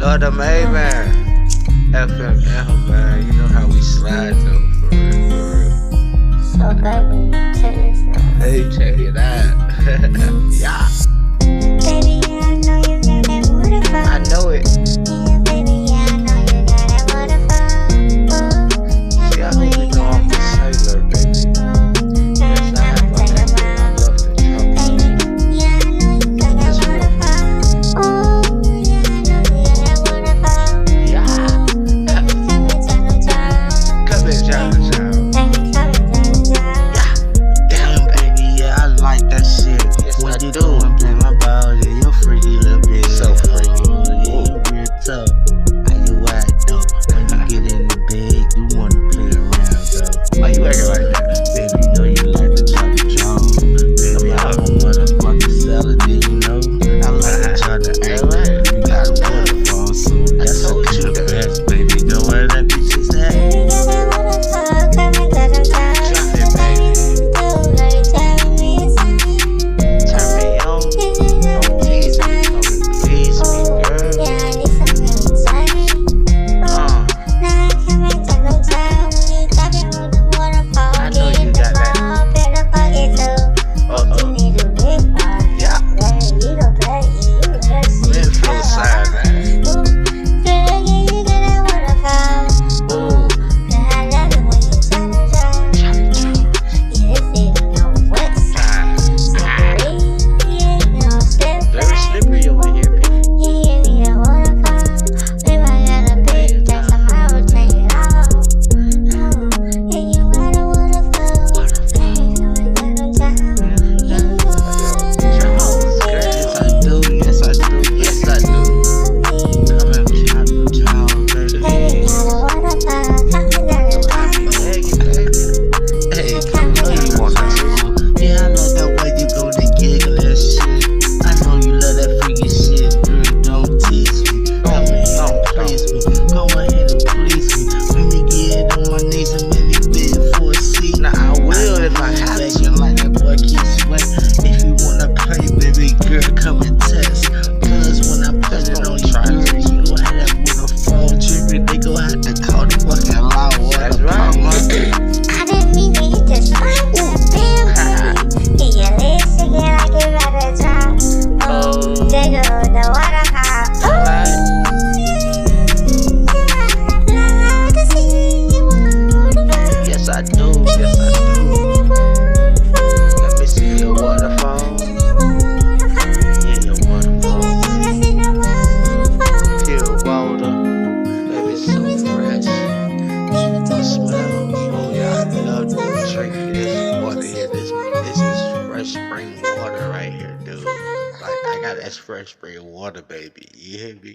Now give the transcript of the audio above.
Lord of May, man. FML, man. You know how we slide, though, for real, for real. So baby, check this out. Hey, check it out. Yeah. Baby, I know you got that waterfall. I know it. Yeah, baby, I know you got that waterfall. See, I hope you know I'm a sailor, baby. Yes, I have my name, but I love to jump. Yeah, I know you got that waterfall. Ooh, yeah, I know you got that waterfall. Yeah. Baby, come and turn the job. Come in, John, John. Baby, come and turn the job. Yeah. Damn, baby, yeah, I like that shit. Yes, What I you do. doing? Play my ball, yeah, you're freaky little bitch. So freaky. Yeah, you real tough. How you act though? When you get in the bed, you wanna play around though. Why you acting like that? Baby, you know you like to talk to John. Baby, I'm a motherfucking salad, did you know? I like to try to act. You got a waterfall, so that's told you the that. best, baby. Know where that bitch is at? Baby, got that waterfall. Come and turn the job. Drop it, baby. Ooh, girl, you telling me it's time. Turn me on. Don't tease me. Don't please me, girl. Yeah, I need something exciting. Uh, Now I come and turn the job. You got me with the waterfall. I know you got that. Better the pocket too. You uh-oh. need a big one. Yeah. Baby, you don't play. You better see. Let it flow side, man. Ooh, girl, yeah, you got that waterfall. Ooh. Girl, I love it when you turn the job. Chop it, chop. Yeah, it's even on the west side. Slippery, yeah, you don't slip Very right. slippery over here, baby. Yeah, give me a waterfall. Babe, I got a big tax, I'll take it all. Oh, yeah, you got a waterfall. Baby, come and turn the job. Yes, I do. Yes, I do. Yes, I do. Come and chop the jaw, baby. Baby, got a waterfall. Come and turn the job. Hey, baby. Hey, come on, you wanna do? Yeah, I love the way you go to giggle and shit. I know you love that freaky shit, girl. Don't tease me. Come ahead and please me. Go ahead and please me. Let me get on my knees and make me beg for a seat. Now, I will if I have to. Begging like that boy keeps sweat. If you wanna play, baby girl, come and test. Cause when I put it on you, girl, you gon' have that waterfall tripping. They gon' have to call the fucking law. That's right. I didn't mean to hit this line. Damn, baby. Yeah, your legs shaking like you're about to drop. Oh, there goes the waterfall. Alright. Yes, I do. Yes, I do. Let me see your waterfall. Yeah, your waterfall. Pure water. Baby, so fresh. The smell. Oh, yeah, I love to drink this water here. This is fresh spring water right here, dude. Like, I got that fresh spring water, baby. You hear me?